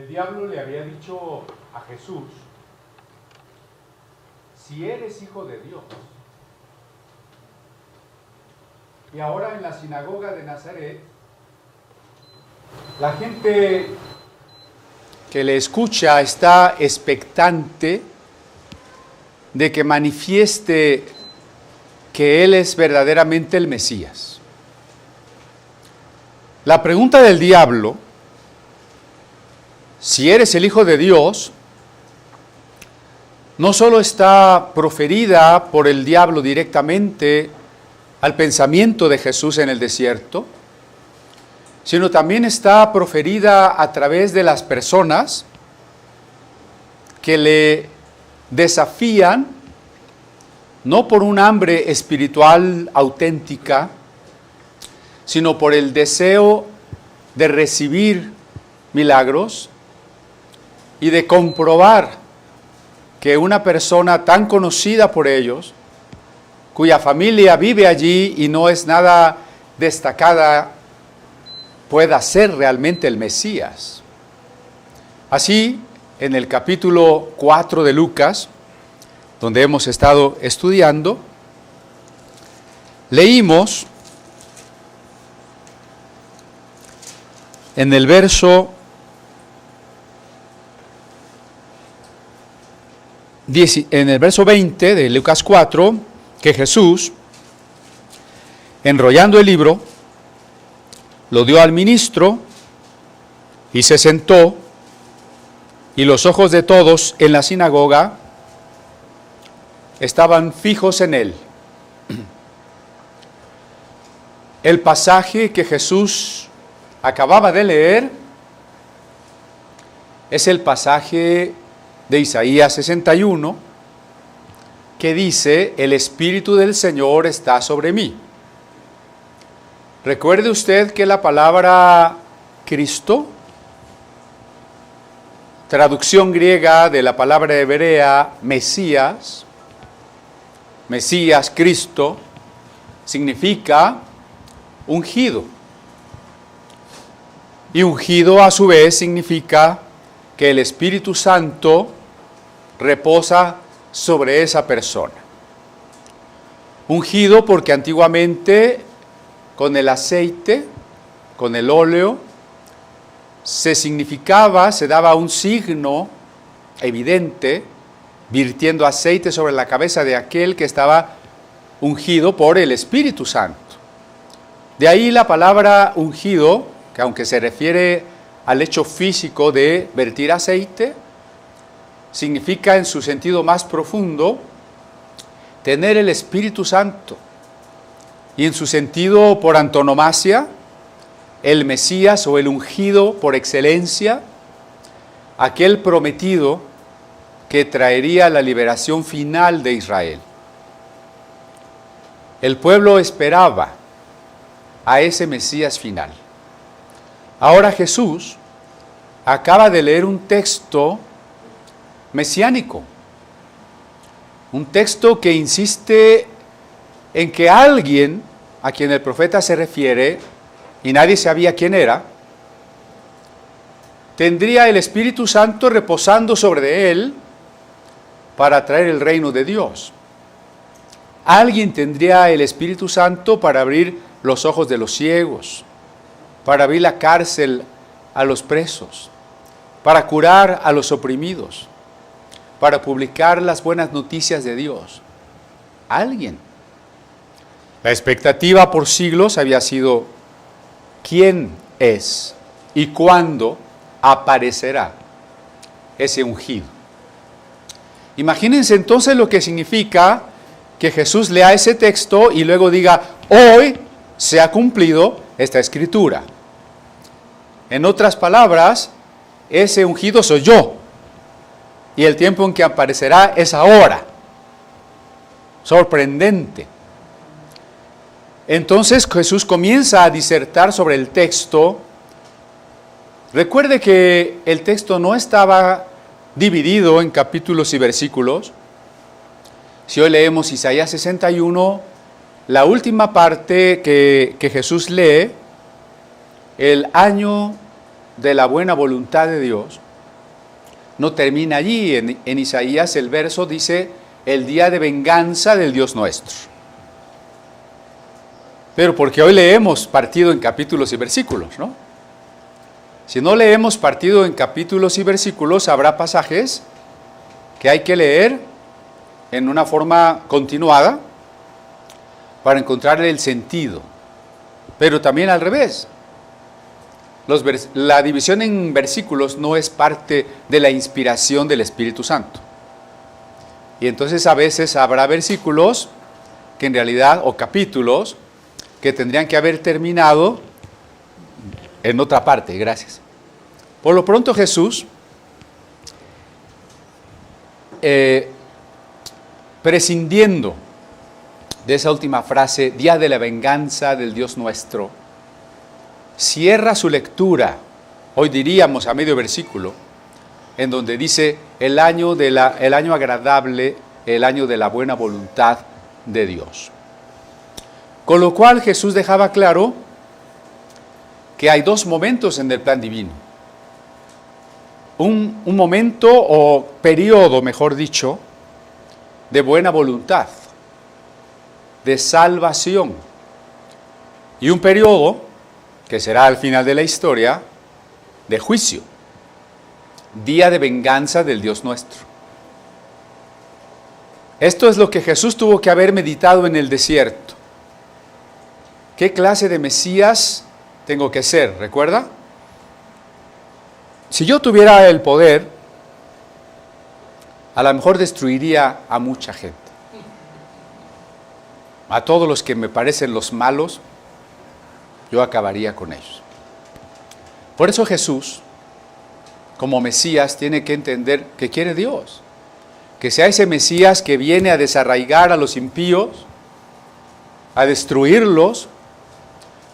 El diablo le había dicho a Jesús: si eres hijo de Dios. Y ahora en la sinagoga de Nazaret, la gente que le escucha está expectante de que manifieste que Él es verdaderamente el Mesías. La pregunta del diablo, si eres el Hijo de Dios, no solo está proferida por el diablo directamente al pensamiento de Jesús en el desierto, sino también está proferida a través de las personas que le desafían, no por un hambre espiritual auténtica, sino por el deseo de recibir milagros y de comprobar que una persona tan conocida por ellos, cuya familia vive allí y no es nada destacada, pueda ser realmente el Mesías. Así, en el capítulo 4 de Lucas, donde hemos estado estudiando, leímos en el verso 20 de Lucas 4, que Jesús, enrollando el libro, lo dio al ministro y se sentó, y los ojos de todos en la sinagoga estaban fijos en él. El pasaje que Jesús acababa de leer es el pasaje de Isaías 61, que dice: el Espíritu del Señor está sobre mí. Recuerde usted que la palabra Cristo, traducción griega de la palabra hebrea Mesías, Cristo, significa ungido. Y ungido a su vez significa que el Espíritu Santo reposa sobre esa persona. Ungido porque antiguamente con el aceite, con el óleo, se significaba, se daba un signo evidente, virtiendo aceite sobre la cabeza de aquel que estaba ungido por el Espíritu Santo. De ahí la palabra ungido, que aunque se refiere al hecho físico de vertir aceite, significa en su sentido más profundo tener el Espíritu Santo. Y en su sentido por antonomasia, el Mesías o el ungido por excelencia, aquel prometido que traería la liberación final de Israel. El pueblo esperaba a ese Mesías final. Ahora Jesús acaba de leer un texto mesiánico, un texto que insiste en que alguien a quien el profeta se refiere, y nadie sabía quién era, tendría el Espíritu Santo reposando sobre él para traer el reino de Dios. Alguien tendría el Espíritu Santo para abrir los ojos de los ciegos, para abrir la cárcel a los presos, para curar a los oprimidos, para publicar las buenas noticias de Dios. Alguien. La expectativa por siglos había sido: ¿quién es y cuándo aparecerá ese ungido? Imagínense entonces lo que significa que Jesús lea ese texto y luego diga: hoy se ha cumplido esta escritura. En otras palabras, ese ungido soy yo, y el tiempo en que aparecerá es ahora. Sorprendente. Entonces Jesús comienza a disertar sobre el texto. Recuerde que el texto no estaba dividido en capítulos y versículos. Si hoy leemos Isaías 61, la última parte que Jesús lee, el año de la buena voluntad de Dios, no termina allí. En Isaías el verso dice, el día de venganza del Dios nuestro. Pero porque hoy leemos partido en capítulos y versículos, ¿no? Si no leemos partido en capítulos y versículos, habrá pasajes que hay que leer en una forma continuada para encontrarle el sentido. Pero también al revés. La división en versículos no es parte de la inspiración del Espíritu Santo. Y entonces a veces habrá versículos que en realidad, o capítulos, que tendrían que haber terminado en otra parte. Gracias. Por lo pronto Jesús, prescindiendo de esa última frase, día de la venganza del Dios nuestro, cierra su lectura, hoy diríamos a medio versículo, en donde dice el año agradable, el año de la buena voluntad de Dios. Con lo cual Jesús dejaba claro que hay dos momentos en el plan divino. Un momento o periodo, mejor dicho, de buena voluntad, de salvación, y un periodo, que será al final de la historia, de juicio, día de venganza del Dios nuestro. Esto es lo que Jesús tuvo que haber meditado en el desierto. ¿Qué clase de Mesías tengo que ser? ¿Recuerda? Si yo tuviera el poder, a lo mejor destruiría a mucha gente. A todos los que me parecen los malos, yo acabaría con ellos. Por eso Jesús, como Mesías, tiene que entender que quiere Dios. Que sea ese Mesías que viene a desarraigar a los impíos, a destruirlos,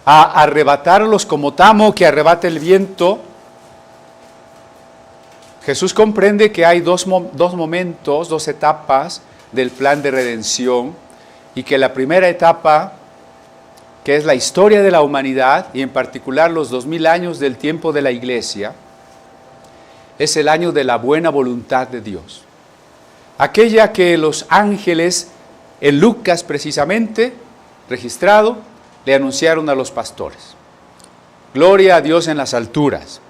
a arrebatarlos como tamo que arrebata el viento. Jesús comprende que hay dos momentos, dos etapas del plan de redención, y que la primera etapa, que es la historia de la humanidad, y en particular los 2000 años del tiempo de la iglesia, es el año de la buena voluntad de Dios. Aquella que los ángeles, en Lucas precisamente, registrado, le anunciaron a los pastores. Gloria a Dios en las alturas,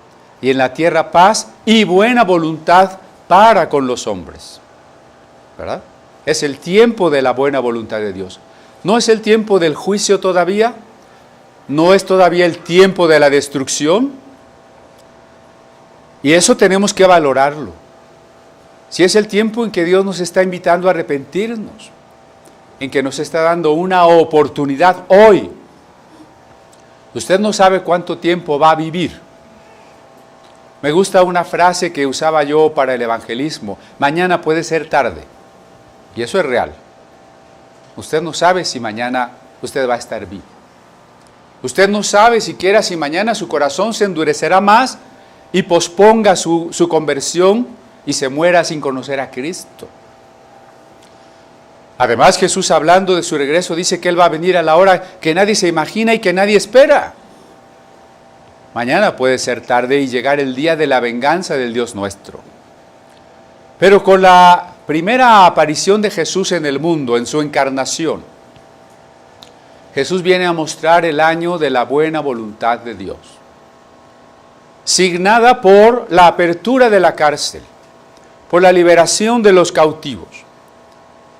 y en la tierra paz y buena voluntad para con los hombres. ¿Verdad? Es el tiempo de la buena voluntad de Dios. ¿No es el tiempo del juicio todavía? ¿No es todavía el tiempo de la destrucción? Y eso tenemos que valorarlo. Si es el tiempo en que Dios nos está invitando a arrepentirnos, en que nos está dando una oportunidad hoy. Usted no sabe cuánto tiempo va a vivir. Me gusta una frase que usaba yo para el evangelismo: mañana puede ser tarde. Y eso es real. Usted no sabe si mañana usted va a estar vivo. Usted no sabe siquiera si mañana su corazón se endurecerá más y posponga su conversión y se muera sin conocer a Cristo. Además, Jesús, hablando de su regreso, dice que Él va a venir a la hora que nadie se imagina y que nadie espera. Mañana puede ser tarde y llegar el día de la venganza del Dios nuestro. Pero con la primera aparición de Jesús en el mundo, en su encarnación, Jesús viene a mostrar el año de la buena voluntad de Dios, signada por la apertura de la cárcel, por la liberación de los cautivos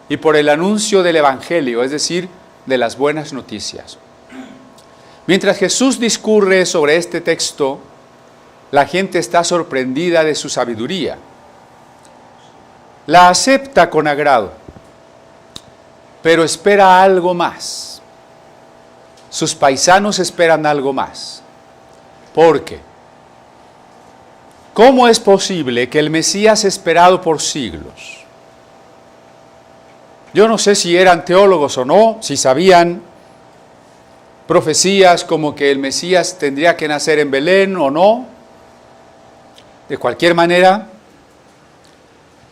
y por el anuncio del Evangelio, es decir, de las buenas noticias. Mientras Jesús discurre sobre este texto, la gente está sorprendida de su sabiduría. La acepta con agrado, pero espera algo más. Sus paisanos esperan algo más. ¿Por qué? ¿Cómo es posible que el Mesías esperado por siglos? Yo no sé si eran teólogos o no, si sabían profecías como que el Mesías tendría que nacer en Belén o no. De cualquier manera,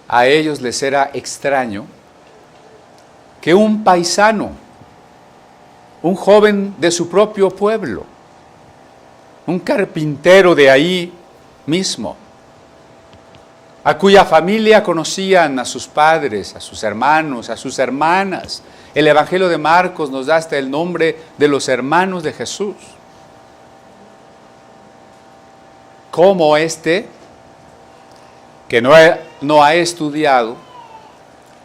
a ellos les era extraño que un paisano, un joven de su propio pueblo, un carpintero de ahí mismo, a cuya familia conocían a sus padres, a sus hermanos, a sus hermanas. El Evangelio de Marcos nos da hasta el nombre de los hermanos de Jesús. Como este, que no ha estudiado,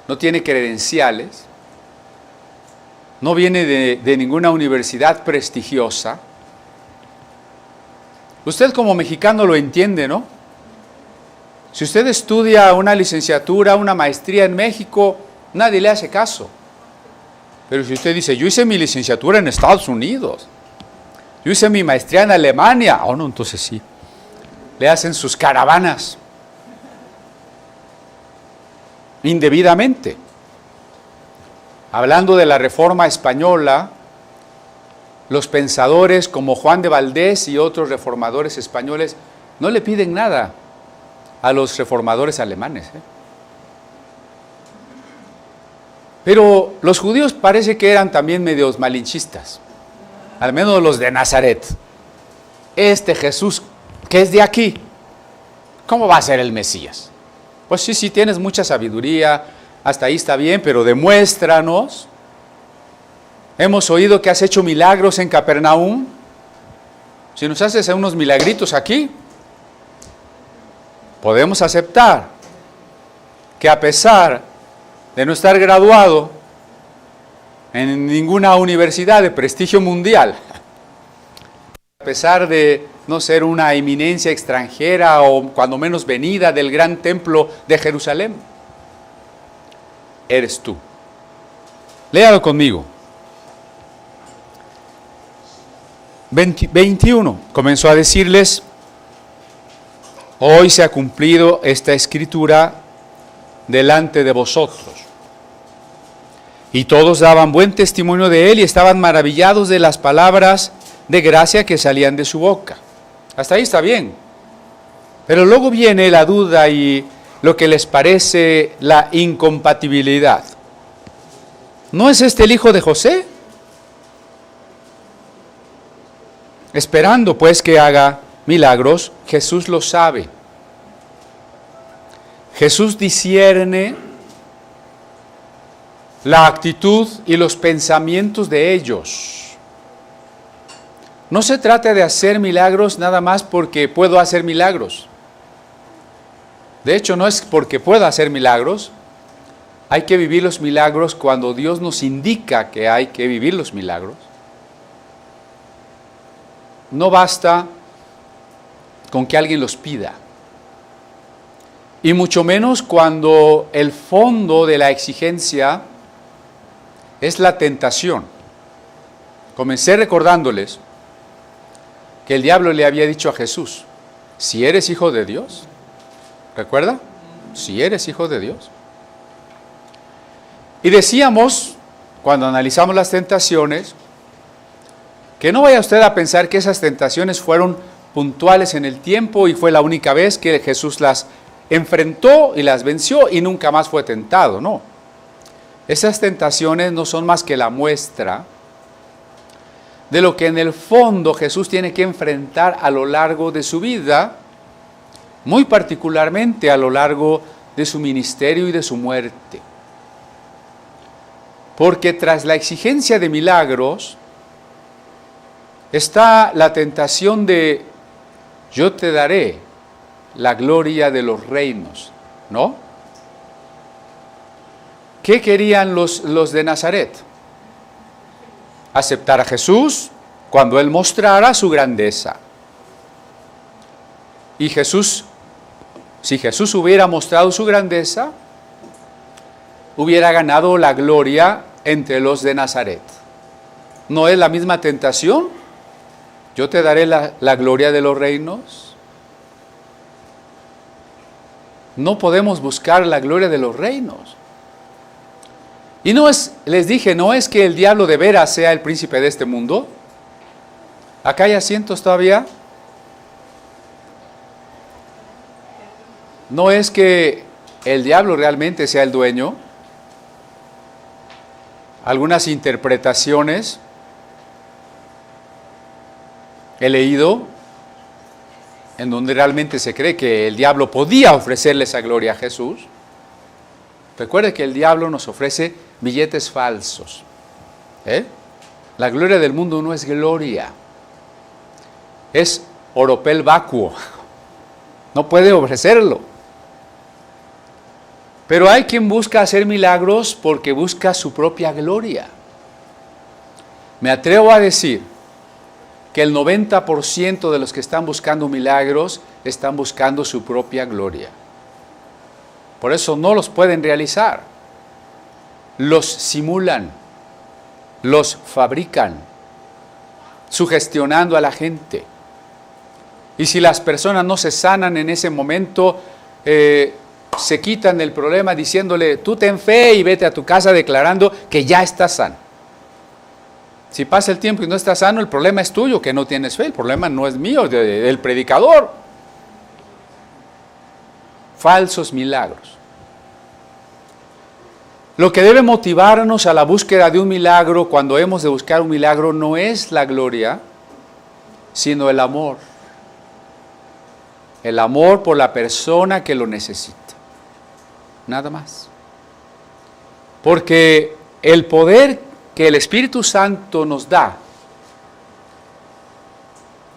no tiene credenciales, no viene de ninguna universidad prestigiosa. Usted como mexicano lo entiende, ¿no? Si usted estudia una licenciatura, una maestría en México, nadie le hace caso. Pero si usted dice, yo hice mi licenciatura en Estados Unidos, yo hice mi maestría en Alemania, no, entonces sí, le hacen sus caravanas indebidamente. Hablando de la Reforma Española, los pensadores como Juan de Valdés y otros reformadores españoles no le piden nada a los reformadores alemanes. Pero los judíos parece que eran también medios malinchistas, al menos los de Nazaret. Este Jesús, que es de aquí, ¿cómo va a ser el Mesías? Pues sí, tienes mucha sabiduría, hasta ahí está bien, pero demuéstranos. Hemos oído que has hecho milagros en Capernaum. Si nos haces unos milagritos aquí, podemos aceptar que a pesar de no estar graduado en ninguna universidad de prestigio mundial, a pesar de no ser una eminencia extranjera o cuando menos venida del gran templo de Jerusalén, eres tú. Léalo conmigo. 21. Comenzó a decirles: hoy se ha cumplido esta escritura delante de vosotros. Y todos daban buen testimonio de él y estaban maravillados de las palabras de gracia que salían de su boca. Hasta ahí está bien. Pero luego viene la duda y lo que les parece la incompatibilidad. ¿No es este el hijo de José? Esperando pues que haga milagros, Jesús lo sabe. Jesús discierne la actitud y los pensamientos de ellos. No se trata de hacer milagros nada más porque puedo hacer milagros. De hecho, no es porque pueda hacer milagros. Hay que vivir los milagros cuando Dios nos indica que hay que vivir los milagros. No basta con que alguien los pida. Y mucho menos cuando el fondo de la exigencia es la tentación. Comencé recordándoles que el diablo le había dicho a Jesús: si eres hijo de Dios, ¿recuerda? Si eres hijo de Dios. Y decíamos, cuando analizamos las tentaciones, que no vaya usted a pensar que esas tentaciones fueron puntuales en el tiempo y fue la única vez que Jesús las enfrentó y las venció y nunca más fue tentado, no. Esas tentaciones no son más que la muestra de lo que en el fondo Jesús tiene que enfrentar a lo largo de su vida, muy particularmente a lo largo de su ministerio y de su muerte. Porque tras la exigencia de milagros está la tentación de: yo te daré la gloria de los reinos, ¿no? ¿Qué querían los de Nazaret? Aceptar a Jesús cuando Él mostrara su grandeza. Y Jesús, si Jesús hubiera mostrado su grandeza, hubiera ganado la gloria entre los de Nazaret. ¿No es la misma tentación? Yo te daré la gloria de los reinos. No podemos buscar la gloria de los reinos. Y no es, les dije, no es que el diablo de veras sea el príncipe de este mundo. Acá hay asientos todavía. No es que el diablo realmente sea el dueño. Algunas interpretaciones he leído en donde realmente se cree que el diablo podía ofrecerle esa gloria a Jesús. Recuerde que el diablo nos ofrece billetes falsos. La gloria del mundo no es gloria, es oropel vacuo. No puede ofrecerlo. Pero hay quien busca hacer milagros porque busca su propia gloria. Me atrevo a decir que el 90% de los que están buscando milagros están buscando su propia gloria. Por eso no los pueden realizar. Los simulan, los fabrican, sugestionando a la gente. Y si las personas no se sanan en ese momento, se quitan el problema diciéndole, tú ten fe y vete a tu casa declarando que ya estás sano. Si pasa el tiempo y no estás sano, el problema es tuyo, que no tienes fe. El problema no es mío, del predicador. Falsos milagros. Lo que debe motivarnos a la búsqueda de un milagro, cuando hemos de buscar un milagro, no es la gloria, sino el amor. El amor por la persona que lo necesita. Nada más. Porque el poder que el Espíritu Santo nos da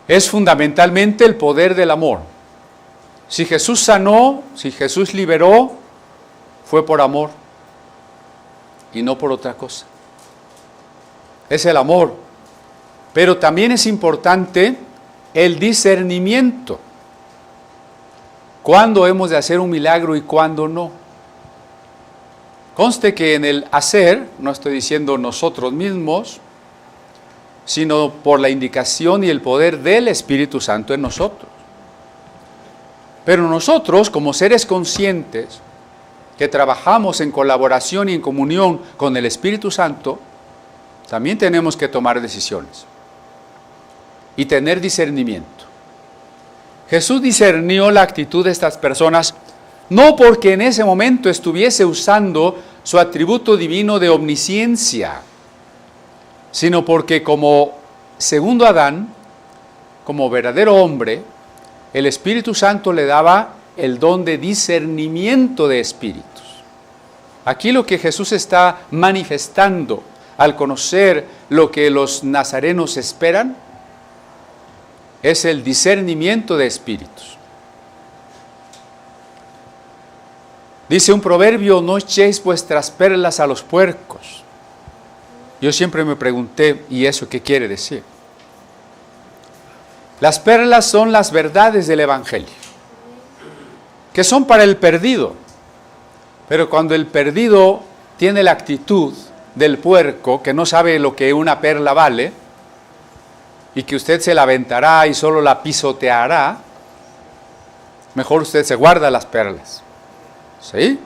es fundamentalmente el poder del amor. Si Jesús sanó, si Jesús liberó, fue por amor y no por otra cosa. Es el amor. Pero también es importante el discernimiento. ¿Cuándo hemos de hacer un milagro y cuándo no? Conste que en el hacer, no estoy diciendo nosotros mismos, sino por la indicación y el poder del Espíritu Santo en nosotros. Pero nosotros, como seres conscientes, que trabajamos en colaboración y en comunión con el Espíritu Santo, también tenemos que tomar decisiones y tener discernimiento. Jesús discernió la actitud de estas personas, no porque en ese momento estuviese usando su atributo divino de omnisciencia, sino porque como segundo Adán, como verdadero hombre, el Espíritu Santo le daba el don de discernimiento de espíritus. Aquí lo que Jesús está manifestando al conocer lo que los nazarenos esperan es el discernimiento de espíritus. Dice un proverbio, no echéis vuestras perlas a los puercos. Yo siempre me pregunté, ¿y eso qué quiere decir? Las perlas son las verdades del Evangelio, que son para el perdido. Pero cuando el perdido tiene la actitud del puerco, que no sabe lo que una perla vale, y que usted se la aventará y solo la pisoteará, mejor usted se guarda las perlas. ¿Sí?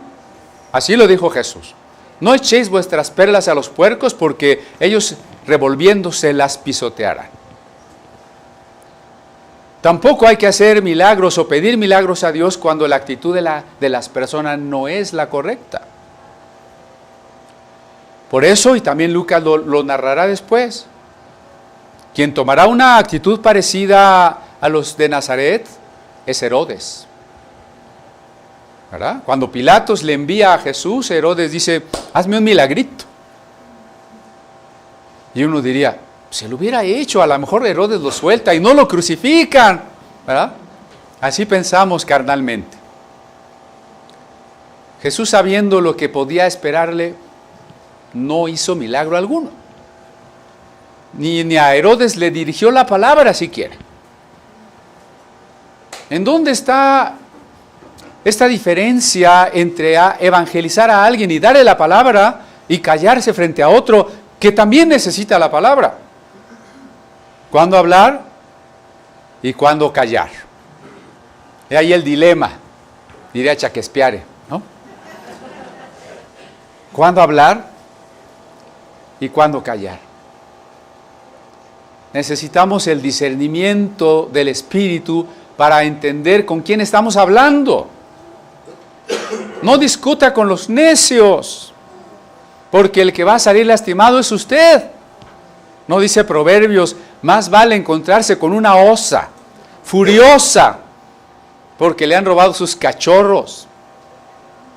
Así lo dijo Jesús. No echéis vuestras perlas a los puercos porque ellos revolviéndose las pisotearán. Tampoco hay que hacer milagros o pedir milagros a Dios cuando la actitud de las personas no es la correcta. Por eso, y también Lucas lo narrará después, quien tomará una actitud parecida a los de Nazaret es Herodes. ¿Verdad? Cuando Pilatos le envía a Jesús, Herodes dice, hazme un milagrito. Y uno diría, se lo hubiera hecho, a lo mejor Herodes lo suelta y no lo crucifican. ¿Verdad? Así pensamos carnalmente. Jesús, sabiendo lo que podía esperarle, no hizo milagro alguno. Ni a Herodes le dirigió la palabra siquiera. ¿En dónde está esta diferencia entre evangelizar a alguien y darle la palabra y callarse frente a otro que también necesita la palabra? ¿Cuándo hablar y cuándo callar? He ahí el dilema, diría Shakespeare, ¿no? ¿Cuándo hablar y cuándo callar? Necesitamos el discernimiento del Espíritu para entender con quién estamos hablando. No discuta con los necios, porque el que va a salir lastimado es usted. No dice Proverbios, más vale encontrarse con una osa furiosa porque le han robado sus cachorros,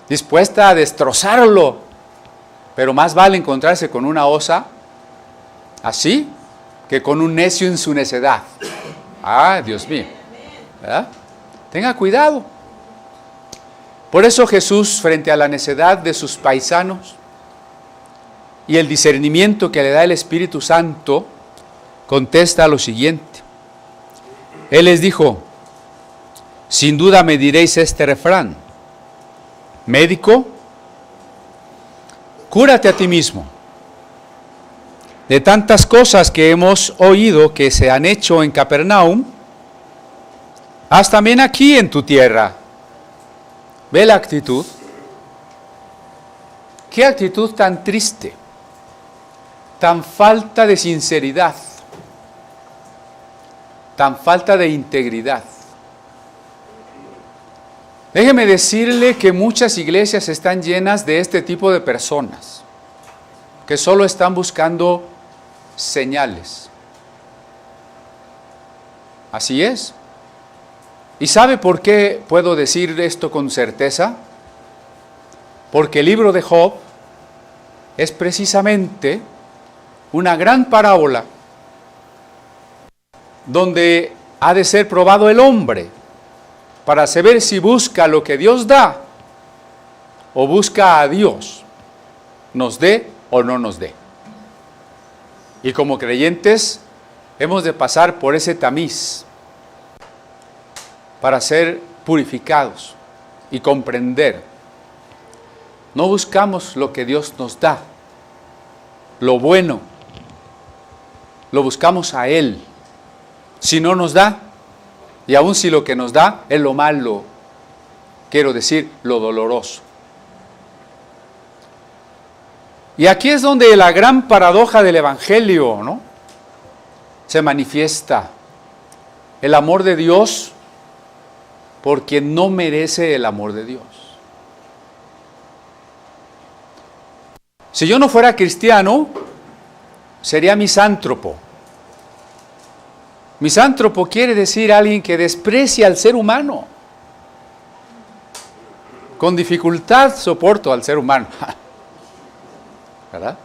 dispuesta a destrozarlo, pero más vale encontrarse con una osa así que con un necio en su necedad. Ah, Dios mío, ¿verdad? Tenga cuidado. Por eso Jesús, frente a la necedad de sus paisanos y el discernimiento que le da el Espíritu Santo, contesta lo siguiente. Él les dijo: sin duda me diréis este refrán: médico, cúrate a ti mismo. De tantas cosas que hemos oído que se han hecho en Capernaum, haz también aquí en tu tierra. ¿Ve la actitud? ¿Qué actitud tan triste? Tan falta de sinceridad, tan falta de integridad. Déjeme decirle que muchas iglesias están llenas de este tipo de personas, que solo están buscando señales. Así es. ¿Y sabe por qué puedo decir esto con certeza? Porque el libro de Job es precisamente una gran parábola donde ha de ser probado el hombre para saber si busca lo que Dios da o busca a Dios, nos dé o no nos dé. Y como creyentes hemos de pasar por ese tamiz para ser purificados y comprender. No buscamos lo que Dios nos da, lo bueno, lo buscamos a Él. Si no nos da, y aun si lo que nos da es lo malo, quiero decir, lo doloroso. Y aquí es donde la gran paradoja del Evangelio, ¿no?, se manifiesta. El amor de Dios por quien no merece el amor de Dios. Si yo no fuera cristiano, sería misántropo. Misántropo quiere decir alguien que desprecia al ser humano. Con dificultad soporto al ser humano. ¿Verdad?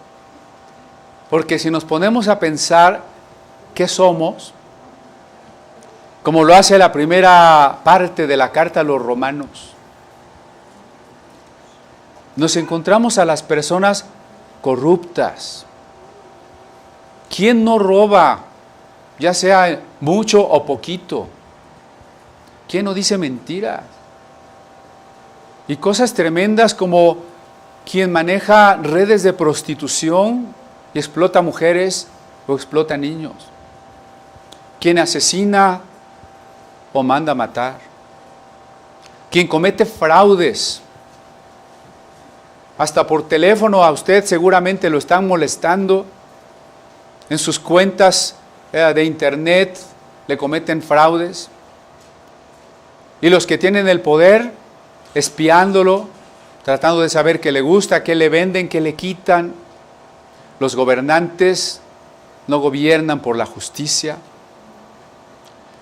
Porque si nos ponemos a pensar qué somos, como lo hace la primera parte de la carta a los Romanos, nos encontramos a las personas corruptas. ¿Quién no roba, ya sea mucho o poquito? ¿Quién no dice mentiras? Y cosas tremendas como quien maneja redes de prostitución y explota mujeres o explota niños. Quien asesina o manda matar. Quien comete fraudes. Hasta por teléfono a usted seguramente lo están molestando. En sus cuentas de internet le cometen fraudes. Y los que tienen el poder, espiándolo, tratando de saber qué le gusta, qué le venden, qué le quitan. Los gobernantes no gobiernan por la justicia.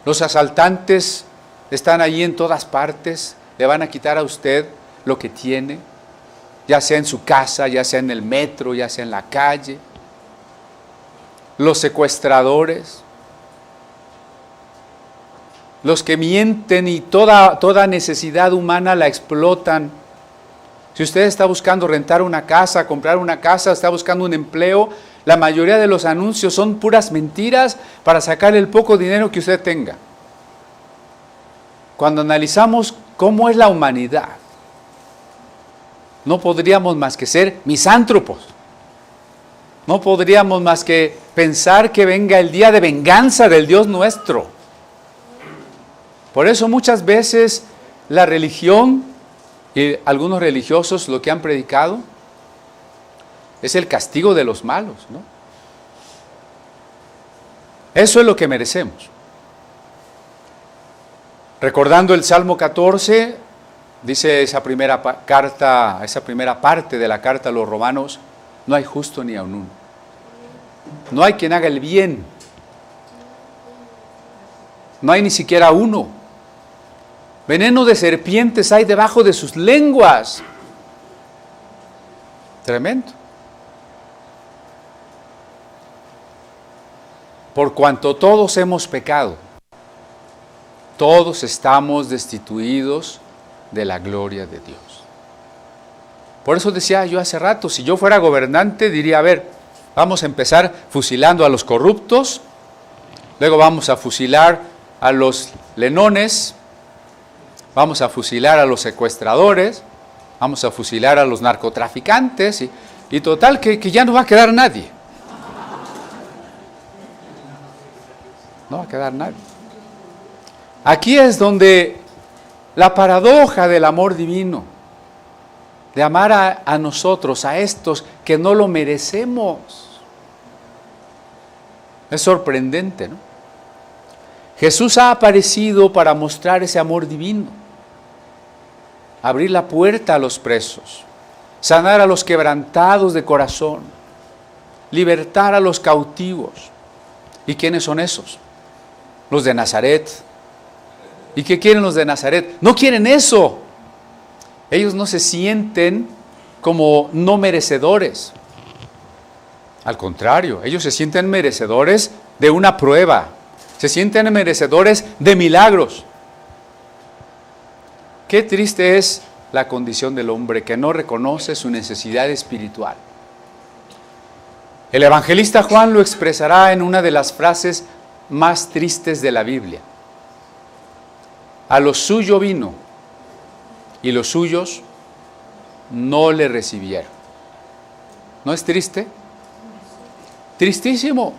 Los asaltantes están allí en todas partes, le van a quitar a usted lo que tiene, ya sea en su casa, ya sea en el metro, ya sea en la calle. Los secuestradores, los que mienten y toda necesidad humana la explotan. Si usted está buscando rentar una casa, comprar una casa, está buscando un empleo, la mayoría de los anuncios son puras mentiras para sacar el poco dinero que usted tenga. Cuando analizamos cómo es la humanidad, no podríamos más que ser misántropos. No podríamos más que pensar que venga el día de venganza del Dios nuestro. Por eso muchas veces la religión y algunos religiosos lo que han predicado es el castigo de los malos, ¿no? Eso es lo que merecemos. Recordando el Salmo 14, dice esa primera parte de la carta a los Romanos: no hay justo ni aun uno. No hay quien haga el bien. No hay ni siquiera uno. Veneno de serpientes hay debajo de sus lenguas. Tremendo. Por cuanto todos hemos pecado, todos estamos destituidos de la gloria de Dios. Por eso decía yo hace rato, si yo fuera gobernante, diría, a ver, vamos a empezar fusilando a los corruptos, luego vamos a fusilar a los lenones, vamos a fusilar a los secuestradores, vamos a fusilar a los narcotraficantes, y total que ya no va a quedar nadie. No va a quedar nadie. Aquí es donde la paradoja del amor divino, de amar a nosotros, a estos que no lo merecemos, es sorprendente, ¿no? Jesús ha aparecido para mostrar ese amor divino, abrir la puerta a los presos, sanar a los quebrantados de corazón, libertar a los cautivos. ¿Y quiénes son esos? Los de Nazaret. ¿Y qué quieren los de Nazaret? No quieren eso. Ellos no se sienten como no merecedores. Al contrario, ellos se sienten merecedores de una prueba. Se sienten merecedores de milagros. Qué triste es la condición del hombre que no reconoce su necesidad espiritual. El evangelista Juan lo expresará en una de las frases más tristes de la Biblia. A lo suyo vino, y los suyos no le recibieron. ¿No es triste? Tristísimo.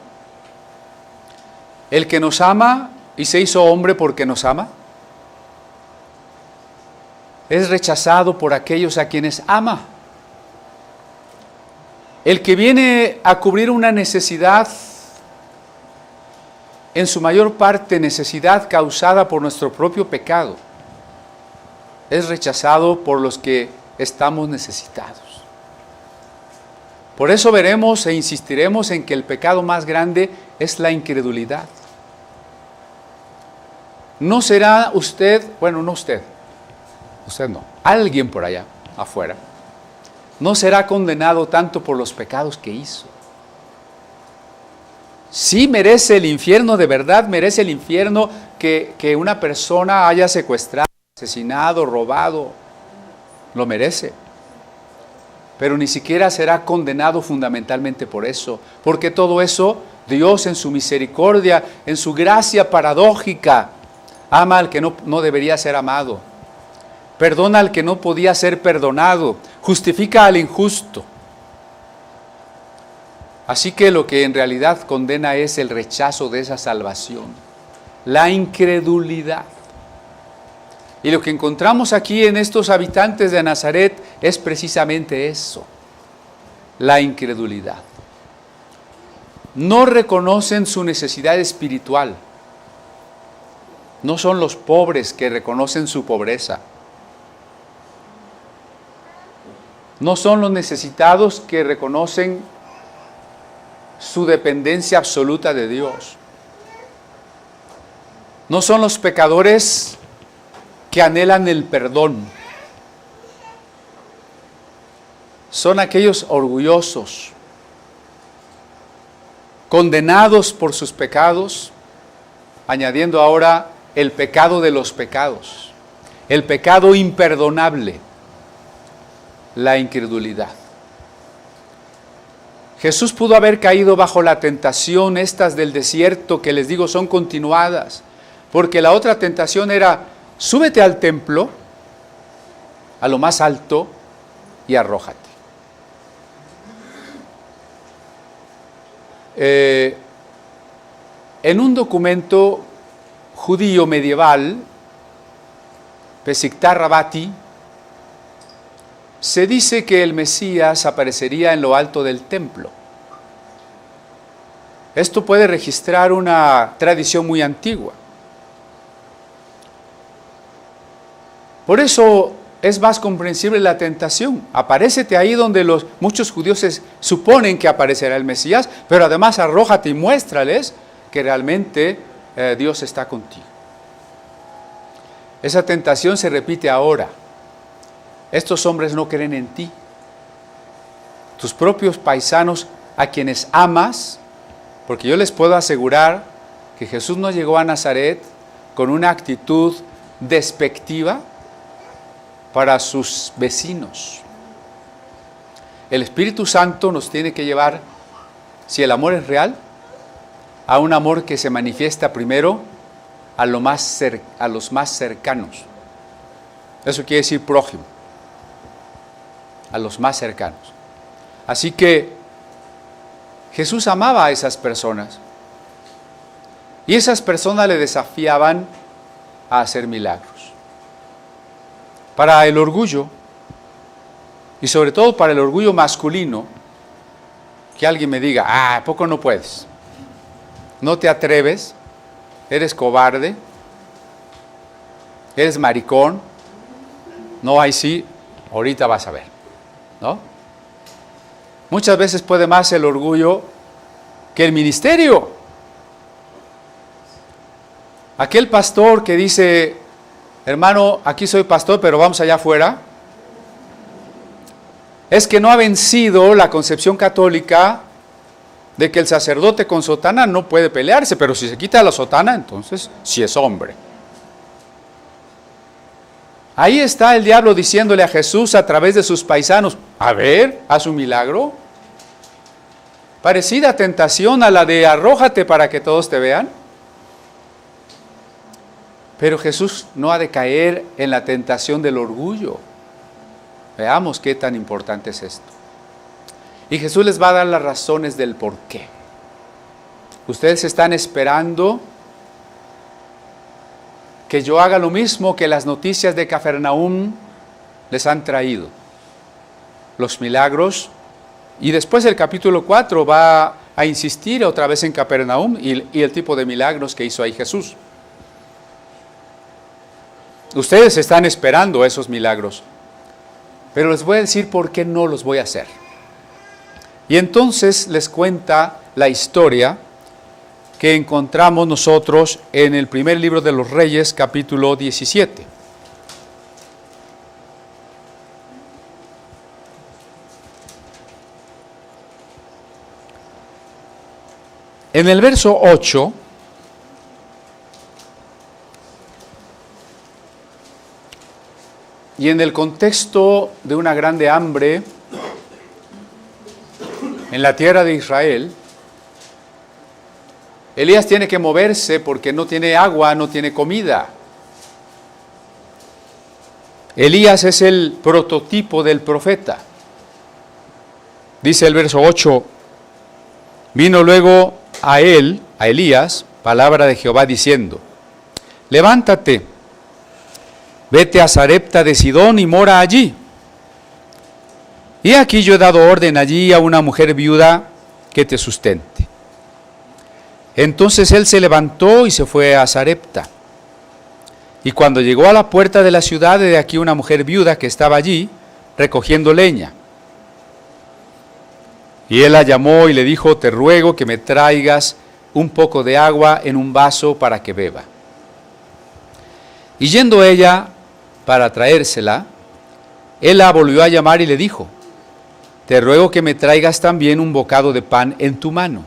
El que nos ama y se hizo hombre porque nos ama, es rechazado por aquellos a quienes ama. El que viene a cubrir una necesidad, en su mayor parte necesidad causada por nuestro propio pecado, es rechazado por los que estamos necesitados. Por eso veremos e insistiremos en que el pecado más grande es la incredulidad. No será usted, bueno, no usted no, alguien por allá afuera, no será condenado tanto por los pecados que hizo. Sí merece el infierno, de verdad merece el infierno que una persona haya secuestrado, asesinado, robado, lo merece. Pero ni siquiera será condenado fundamentalmente por eso, porque todo eso Dios en su misericordia, en su gracia paradójica, ama al que no debería ser amado, perdona al que no podía ser perdonado, justifica al injusto. Así que lo que en realidad condena es el rechazo de esa salvación, la incredulidad. Y lo que encontramos aquí en estos habitantes de Nazaret es precisamente eso, la incredulidad. No reconocen su necesidad espiritual. No son los pobres que reconocen su pobreza. No son los necesitados que reconocen su dependencia absoluta de Dios. No son los pecadores que anhelan el perdón. Son aquellos orgullosos, condenados por sus pecados, añadiendo ahora el pecado de los pecados, el pecado imperdonable, la incredulidad. Jesús pudo haber caído bajo la tentación estas del desierto, que les digo son continuadas, porque la otra tentación era: súbete al templo, a lo más alto, y arrójate. En un documento judío medieval, Besiktar Rabati, se dice que el Mesías aparecería en lo alto del templo. Esto puede registrar una tradición muy antigua. Por eso es más comprensible la tentación. Aparécete ahí donde muchos judíos suponen que aparecerá el Mesías, pero además arrójate y muéstrales que realmente Dios está contigo. Esa tentación se repite ahora. Estos hombres no creen en ti. Tus propios paisanos a quienes amas, porque yo les puedo asegurar que Jesús no llegó a Nazaret con una actitud despectiva para sus vecinos. El Espíritu Santo nos tiene que llevar, si el amor es real, a un amor que se manifiesta primero a los más cercanos. Eso quiere decir prójimo, a los más cercanos. Así que Jesús amaba a esas personas y esas personas le desafiaban a hacer milagros. Para el orgullo, y sobre todo para el orgullo masculino, que alguien me diga, ¿a poco no puedes? ¿No te atreves? ¿Eres cobarde? ¿Eres maricón? No, ahí sí, ahorita vas a ver, ¿no? Muchas veces puede más el orgullo que el ministerio. Aquel pastor que dice, hermano, aquí soy pastor, pero vamos allá afuera, es que no ha vencido la concepción católica de que el sacerdote con sotana no puede pelearse, pero si se quita la sotana, entonces sí es hombre. Ahí está el diablo diciéndole a Jesús a través de sus paisanos, a ver, haz un milagro. Parecida tentación a la de arrójate para que todos te vean. Pero Jesús no ha de caer en la tentación del orgullo. Veamos qué tan importante es esto. Y Jesús les va a dar las razones del por qué. Ustedes están esperando que yo haga lo mismo que las noticias de Cafarnaúm les han traído. Los milagros. Y después el capítulo 4 va a insistir otra vez en Capernaum y el tipo de milagros que hizo ahí Jesús. Ustedes están esperando esos milagros, pero les voy a decir por qué no los voy a hacer. Y entonces les cuenta la historia que encontramos nosotros en el primer libro de los Reyes, capítulo 17. En el verso 8, y en el contexto de una grande hambre en la tierra de Israel, Elías tiene que moverse porque no tiene agua, no tiene comida. Elías es el prototipo del profeta. Dice el verso 8, vino luego a él, a Elías, palabra de Jehová diciendo, levántate, vete a Sarepta de Sidón y mora allí. Y aquí yo he dado orden allí a una mujer viuda que te sustente. Entonces él se levantó y se fue a Sarepta. Y cuando llegó a la puerta de la ciudad, de aquí una mujer viuda que estaba allí recogiendo leña. Y él la llamó y le dijo, te ruego que me traigas un poco de agua en un vaso para que beba. Y yendo ella para traérsela, él la volvió a llamar y le dijo, te ruego que me traigas también un bocado de pan en tu mano.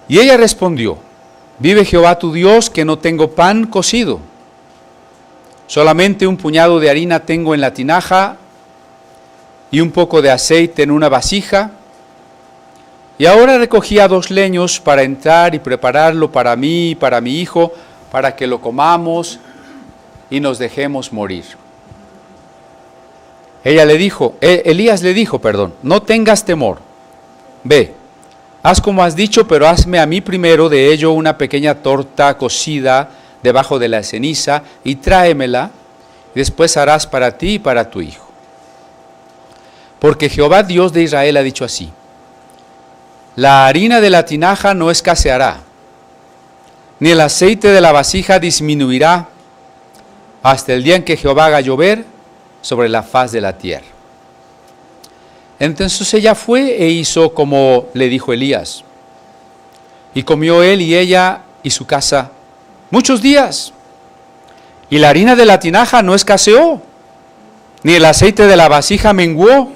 Y ella respondió, vive Jehová tu Dios que no tengo pan cocido, solamente un puñado de harina tengo en la tinaja y un poco de aceite en una vasija, y ahora recogía 2 leños para entrar y prepararlo para mí y para mi hijo, para que lo comamos y nos dejemos morir. Elías le dijo, no tengas temor, ve, haz como has dicho, pero hazme a mí primero de ello una pequeña torta cocida debajo de la ceniza y tráemela, y después harás para ti y para tu hijo. Porque Jehová Dios de Israel ha dicho así, la harina de la tinaja no escaseará, ni el aceite de la vasija disminuirá, hasta el día en que Jehová haga llover sobre la faz de la tierra. Entonces ella fue e hizo como le dijo Elías. Y comió él y ella y su casa muchos días, y la harina de la tinaja no escaseó, ni el aceite de la vasija menguó,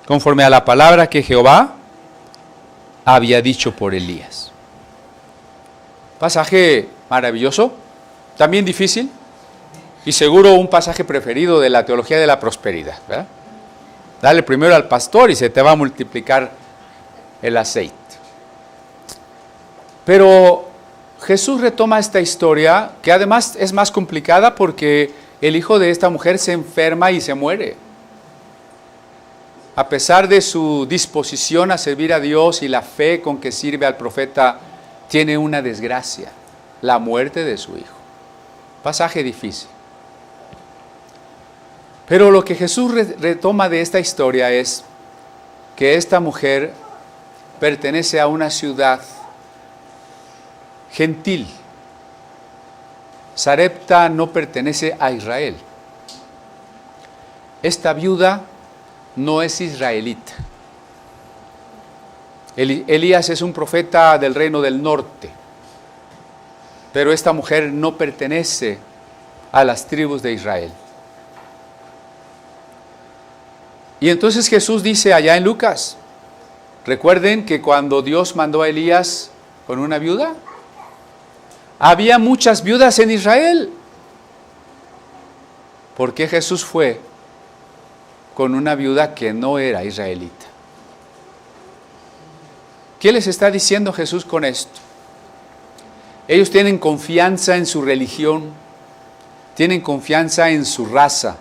conforme a la palabra que Jehová había dicho por Elías. Pasaje maravilloso, también difícil, y seguro un pasaje preferido de la teología de la prosperidad, ¿verdad? Dale primero al pastor y se te va a multiplicar el aceite. Pero Jesús retoma esta historia, que además es más complicada porque el hijo de esta mujer se enferma y se muere. A pesar de su disposición a servir a Dios y la fe con que sirve al profeta, tiene una desgracia, la muerte de su hijo. Pasaje difícil. Pero lo que Jesús retoma de esta historia es que esta mujer pertenece a una ciudad gentil. Sarepta no pertenece a Israel. Esta viuda no es israelita. Elías es un profeta del reino del norte, pero esta mujer no pertenece a las tribus de Israel. Y entonces Jesús dice allá en Lucas, recuerden que cuando Dios mandó a Elías con una viuda, había muchas viudas en Israel. ¿Por qué Jesús fue con una viuda que no era israelita? ¿Qué les está diciendo Jesús con esto? Ellos tienen confianza en su religión, tienen confianza en su raza,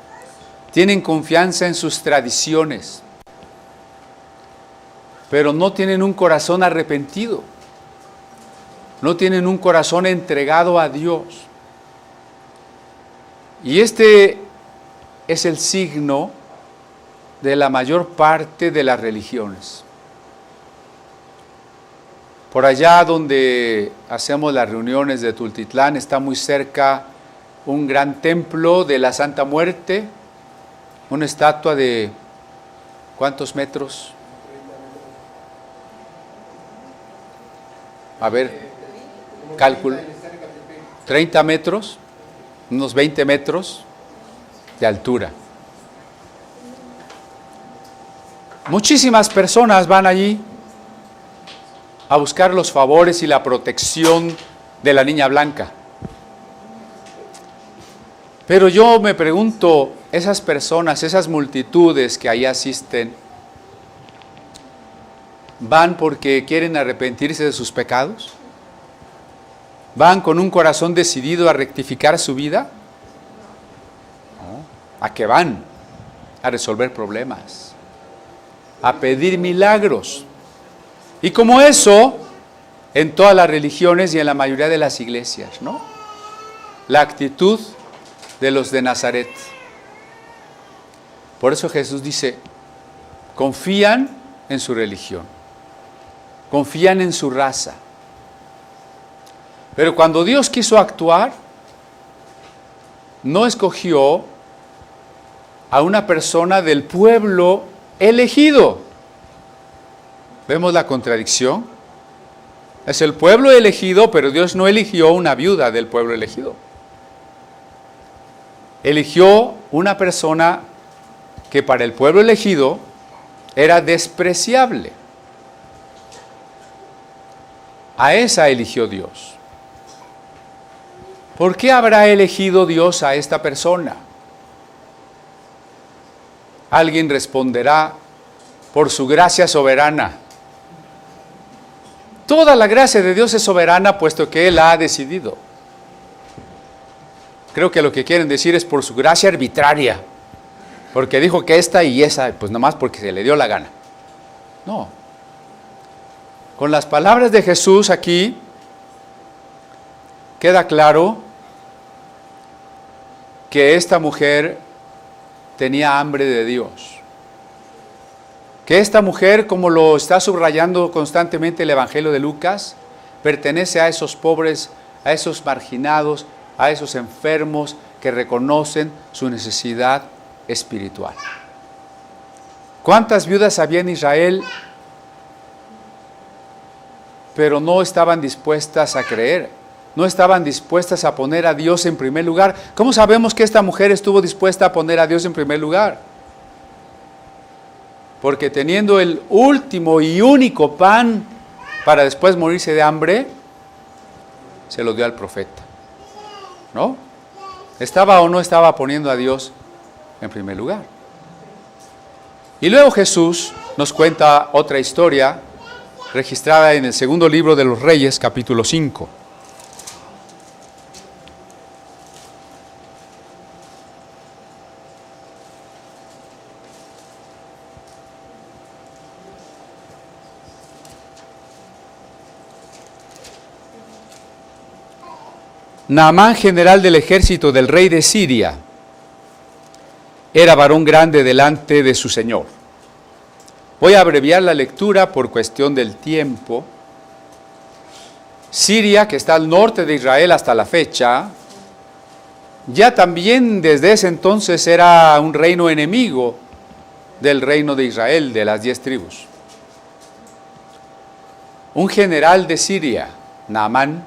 tienen confianza en sus tradiciones, pero no tienen un corazón arrepentido, no tienen un corazón entregado a Dios. Y este es el signo de la mayor parte de las religiones. Por allá donde hacemos las reuniones de Tultitlán está muy cerca un gran templo de la Santa Muerte, una estatua de ¿cuántos metros? A ver, cálculo. 30 metros, unos 20 metros de altura. Muchísimas personas van allí a buscar los favores y la protección de la niña blanca. Pero yo me pregunto, esas personas, esas multitudes que ahí asisten, ¿van porque quieren arrepentirse de sus pecados? ¿Van con un corazón decidido a rectificar su vida? No. ¿A qué van? A resolver problemas, a pedir milagros. Y como eso, en todas las religiones y en la mayoría de las iglesias, ¿no? La actitud de los de Nazaret. Por eso Jesús dice, confían en su religión, confían en su raza. Pero cuando Dios quiso actuar, no escogió a una persona del pueblo elegido. ¿Vemos la contradicción? Es el pueblo elegido, pero Dios no eligió una viuda del pueblo elegido. Eligió una persona que para el pueblo elegido era despreciable. A esa eligió Dios. ¿Por qué habrá elegido Dios a esta persona? Alguien responderá, por su gracia soberana. Toda la gracia de Dios es soberana, puesto que Él la ha decidido. Creo que lo que quieren decir es por su gracia arbitraria, porque dijo que esta y esa, pues nomás porque se le dio la gana. No. Con las palabras de Jesús aquí, queda claro que esta mujer tenía hambre de Dios. Que esta mujer, como lo está subrayando constantemente el Evangelio de Lucas, pertenece a esos pobres, a esos marginados, a esos enfermos que reconocen su necesidad espiritual. ¿Cuántas viudas había en Israel, pero no estaban dispuestas a creer? no estaban dispuestas a poner a Dios en primer lugar. ¿Cómo sabemos que esta mujer estuvo dispuesta a poner a Dios en primer lugar? Porque teniendo el último y único pan para después morirse de hambre, se lo dio al profeta, ¿no? ¿Estaba o no estaba poniendo a Dios en primer lugar? Y luego Jesús nos cuenta otra historia registrada en el segundo libro de los Reyes, capítulo 5. Naamán, general del ejército del rey de Siria, era varón grande delante de su señor. Voy a abreviar la lectura por cuestión del tiempo. Siria, que está al norte de Israel hasta la fecha, ya también desde ese entonces era un reino enemigo del reino de Israel, de las 10 tribus. Un general de Siria, Naamán,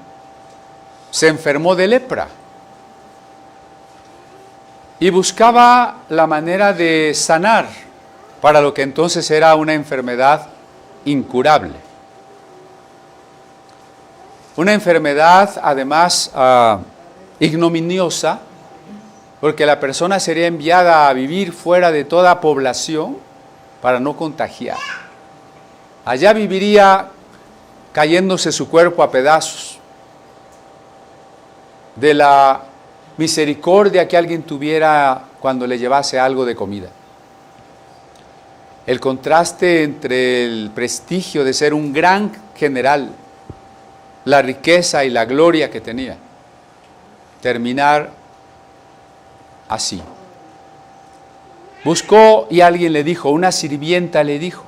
se enfermó de lepra y buscaba la manera de sanar para lo que entonces era una enfermedad incurable. Una enfermedad además ignominiosa, porque la persona sería enviada a vivir fuera de toda población para no contagiar. Allá viviría cayéndose su cuerpo a pedazos de la misericordia que alguien tuviera cuando le llevase algo de comida. El contraste entre el prestigio de ser un gran general, la riqueza y la gloria que tenía, terminar así. Buscó y alguien le dijo, una sirvienta le dijo,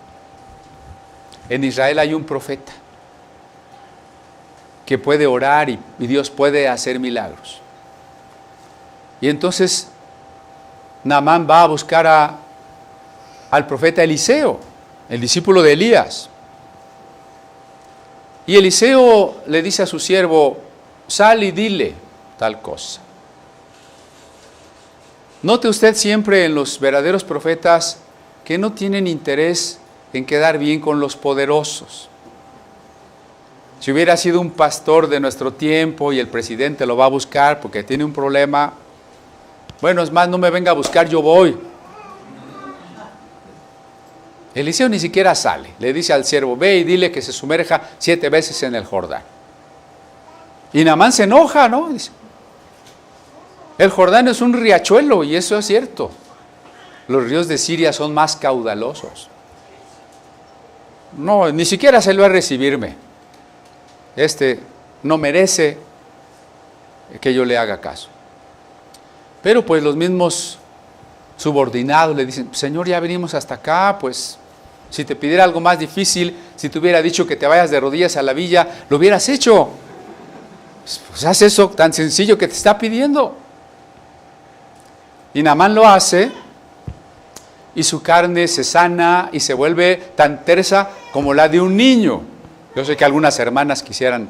en Israel hay un profeta que puede orar y Dios puede hacer milagros. Y entonces Naamán va a buscar al profeta Eliseo, el discípulo de Elías. Y Eliseo le dice a su siervo, sal y dile tal cosa. Note usted siempre en los verdaderos profetas que no tienen interés en quedar bien con los poderosos. Si hubiera sido un pastor de nuestro tiempo y el presidente lo va a buscar porque tiene un problema, bueno, es más, no me venga a buscar, yo voy. Eliseo ni siquiera sale, le dice al siervo, ve y dile que se sumerja 7 veces en el Jordán. Y Naamán se enoja, ¿no? Dice, el Jordán es un riachuelo y eso es cierto. Los ríos de Siria son más caudalosos. No, ni siquiera se lo va a recibirme. No merece que yo le haga caso. Pero pues los mismos subordinados le dicen, Señor, ya venimos hasta acá, pues si te pidiera algo más difícil, si te hubiera dicho que te vayas de rodillas a la villa, lo hubieras hecho. Pues haz eso tan sencillo que te está pidiendo. Y Naamán lo hace y su carne se sana y se vuelve tan tersa como la de un niño. Yo sé que algunas hermanas quisieran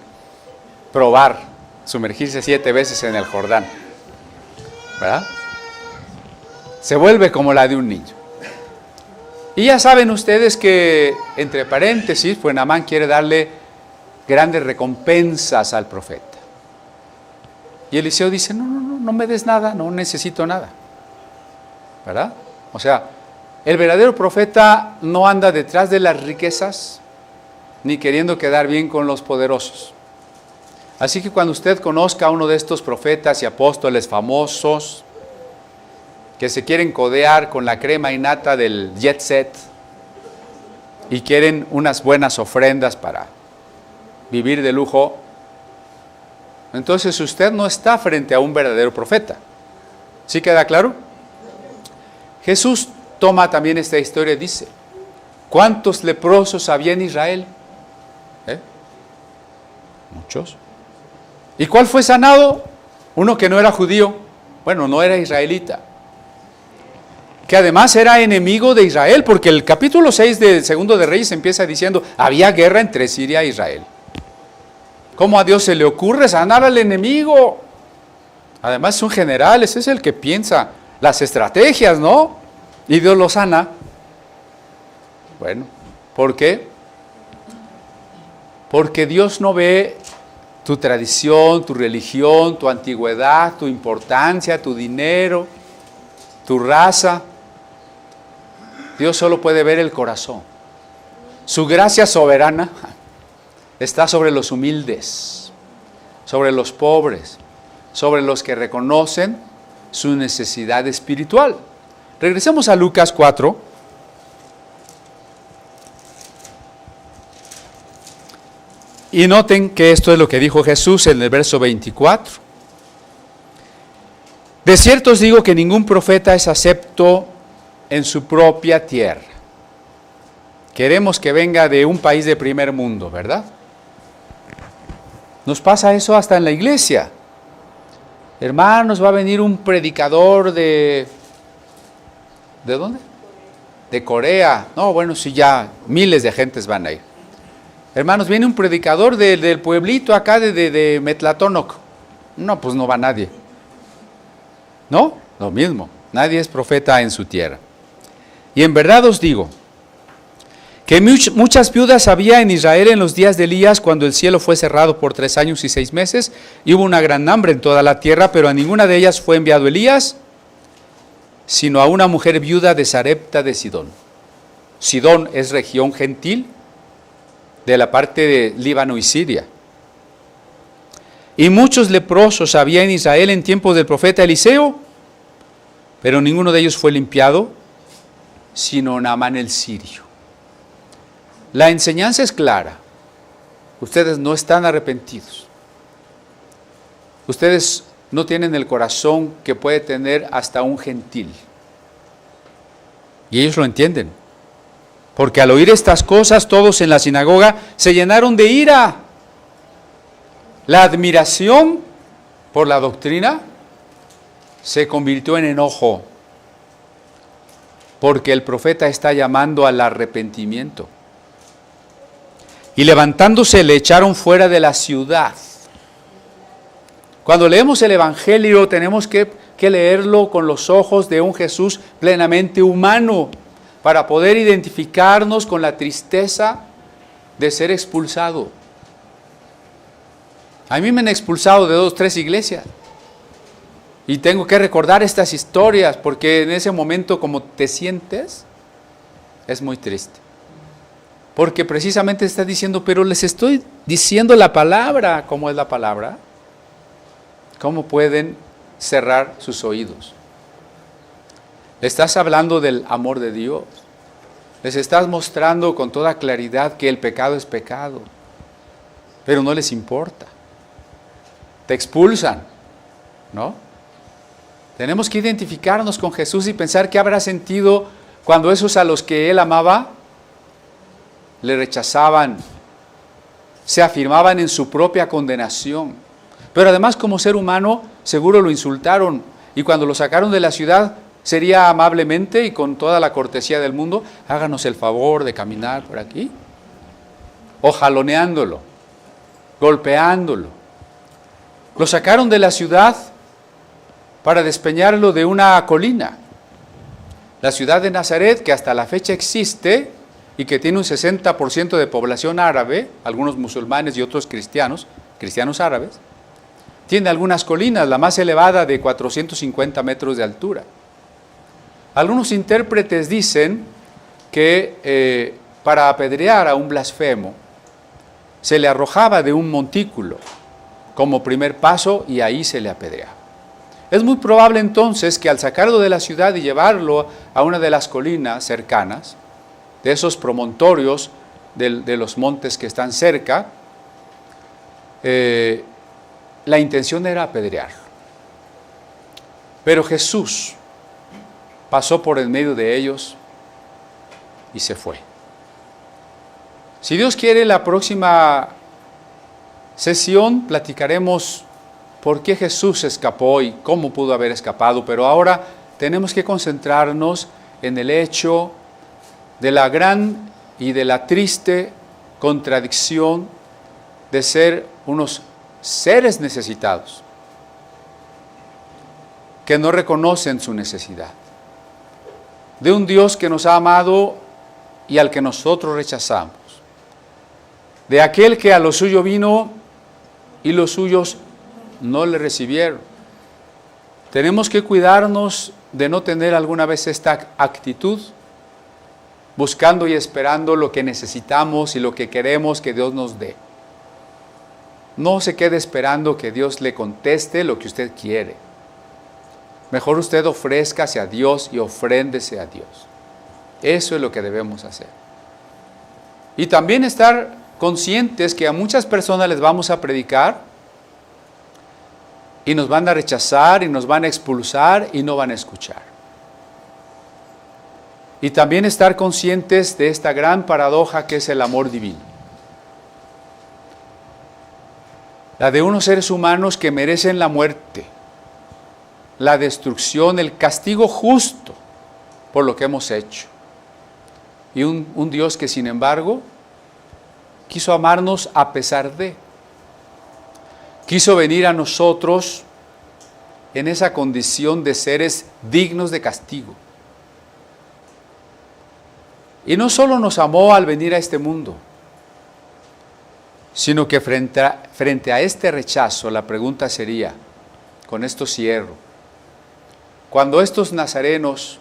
probar sumergirse 7 veces en el Jordán, ¿verdad? Se vuelve como la de un niño. Y ya saben ustedes que, entre paréntesis, pues Naamán quiere darle grandes recompensas al profeta. Y Eliseo dice, no me des nada, no necesito nada, ¿verdad? O sea, el verdadero profeta no anda detrás de las riquezas, ni queriendo quedar bien con los poderosos. Así que cuando usted conozca a uno de estos profetas y apóstoles famosos que se quieren codear con la crema y nata del jet set y quieren unas buenas ofrendas para vivir de lujo, entonces usted no está frente a un verdadero profeta. ¿Sí queda claro? Jesús toma también esta historia y dice, ¿cuántos leprosos había en Israel? Muchos. ¿Y cuál fue sanado? Uno que no era judío, bueno, no era israelita, que además era enemigo de Israel, porque el capítulo 6 del segundo de Reyes empieza diciendo, había guerra entre Siria e Israel. ¿Cómo a Dios se le ocurre sanar al enemigo? Además es un general, ese es el que piensa las estrategias, ¿no? Y Dios lo sana. Bueno, ¿por qué? Porque Dios no ve tu tradición, tu religión, tu antigüedad, tu importancia, tu dinero, tu raza. Dios solo puede ver el corazón. Su gracia soberana está sobre los humildes, sobre los pobres, sobre los que reconocen su necesidad espiritual. Regresemos a Lucas 4. Y noten que esto es lo que dijo Jesús en el verso 24. De cierto os digo que ningún profeta es acepto en su propia tierra. Queremos que venga de un país de primer mundo, ¿verdad? Nos pasa eso hasta en la iglesia. Hermanos, va a venir un predicador ¿de dónde? De Corea. No, bueno, sí, ya miles de gentes van a ir. Hermanos, viene un predicador del pueblito acá de Metlatónoc. No, pues no va nadie. ¿No? Lo mismo. Nadie es profeta en su tierra. Y en verdad os digo que muchas viudas había en Israel en los días de Elías, cuando el cielo fue cerrado por 3 años y 6 meses, y hubo una gran hambre en toda la tierra, pero a ninguna de ellas fue enviado Elías, sino a una mujer viuda de Sarepta de Sidón. Sidón es región gentil de la parte de Líbano y Siria. Y muchos leprosos había en Israel en tiempos del profeta Eliseo, pero ninguno de ellos fue limpiado, sino Naamán el sirio. La enseñanza es clara. Ustedes no están arrepentidos. Ustedes no tienen el corazón que puede tener hasta un gentil. Y ellos lo entienden. Porque al oír estas cosas, todos en la sinagoga se llenaron de ira. La admiración por la doctrina se convirtió en enojo. Porque el profeta está llamando al arrepentimiento. Y levantándose le echaron fuera de la ciudad. Cuando leemos el Evangelio tenemos que leerlo con los ojos de un Jesús plenamente humano, para poder identificarnos con la tristeza de ser expulsado. A mí me han expulsado de 2 o 3 iglesias. Y tengo que recordar estas historias, porque en ese momento como te sientes, es muy triste. Porque precisamente está diciendo, pero les estoy diciendo la palabra. ¿Cómo es la palabra? ¿Cómo pueden cerrar sus oídos? Le estás hablando del amor de Dios. Les estás mostrando con toda claridad que el pecado es pecado. Pero no les importa. Te expulsan, ¿no? Tenemos que identificarnos con Jesús y pensar qué habrá sentido cuando esos a los que Él amaba le rechazaban, se afirmaban en su propia condenación. Pero además, como ser humano, seguro lo insultaron. Y cuando lo sacaron de la ciudad, sería amablemente y con toda la cortesía del mundo, háganos el favor de caminar por aquí. O jaloneándolo, golpeándolo. Lo sacaron de la ciudad para despeñarlo de una colina. La ciudad de Nazaret, que hasta la fecha existe y que tiene un 60% de población árabe, algunos musulmanes y otros cristianos árabes, tiene algunas colinas, la más elevada de 450 metros de altura. Algunos intérpretes dicen que para apedrear a un blasfemo se le arrojaba de un montículo como primer paso y ahí se le apedreaba. Es muy probable entonces que al sacarlo de la ciudad y llevarlo a una de las colinas cercanas, de esos promontorios de los montes que están cerca, la intención era apedrearlo. Pero Jesús pasó por el medio de ellos y se fue. Si Dios quiere, la próxima sesión platicaremos por qué Jesús escapó y cómo pudo haber escapado, pero ahora tenemos que concentrarnos en el hecho de la gran y de la triste contradicción de ser unos seres necesitados que no reconocen su necesidad. De un Dios que nos ha amado y al que nosotros rechazamos. De aquel que a lo suyo vino y los suyos no le recibieron. Tenemos que cuidarnos de no tener alguna vez esta actitud, buscando y esperando lo que necesitamos y lo que queremos que Dios nos dé. No se quede esperando que Dios le conteste lo que usted quiere. Mejor usted ofrézcase a Dios y ofréndese a Dios. Eso es lo que debemos hacer. Y también estar conscientes que a muchas personas les vamos a predicar y nos van a rechazar y nos van a expulsar y no van a escuchar. Y también estar conscientes de esta gran paradoja que es el amor divino. La de unos seres humanos que merecen la muerte, la destrucción, el castigo justo por lo que hemos hecho. Y un Dios que sin embargo quiso amarnos a pesar de. Quiso venir a nosotros en esa condición de seres dignos de castigo. Y no solo nos amó al venir a este mundo, sino que frente a este rechazo, la pregunta sería, con esto cierro, cuando estos nazarenos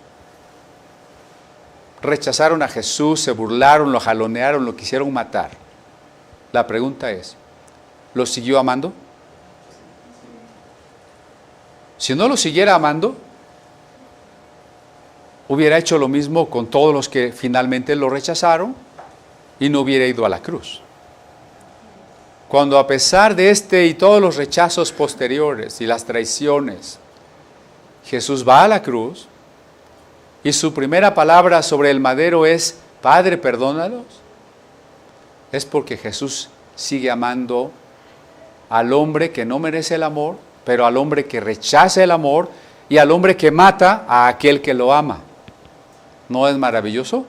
rechazaron a Jesús, se burlaron, lo jalonearon, lo quisieron matar, la pregunta es, ¿lo siguió amando? Si no lo siguiera amando, hubiera hecho lo mismo con todos los que finalmente lo rechazaron y no hubiera ido a la cruz. Cuando a pesar de este y todos los rechazos posteriores y las traiciones, Jesús va a la cruz y su primera palabra sobre el madero es, Padre, perdónalos, es porque Jesús sigue amando al hombre que no merece el amor, pero al hombre que rechaza el amor y al hombre que mata a aquel que lo ama. ¿No es maravilloso?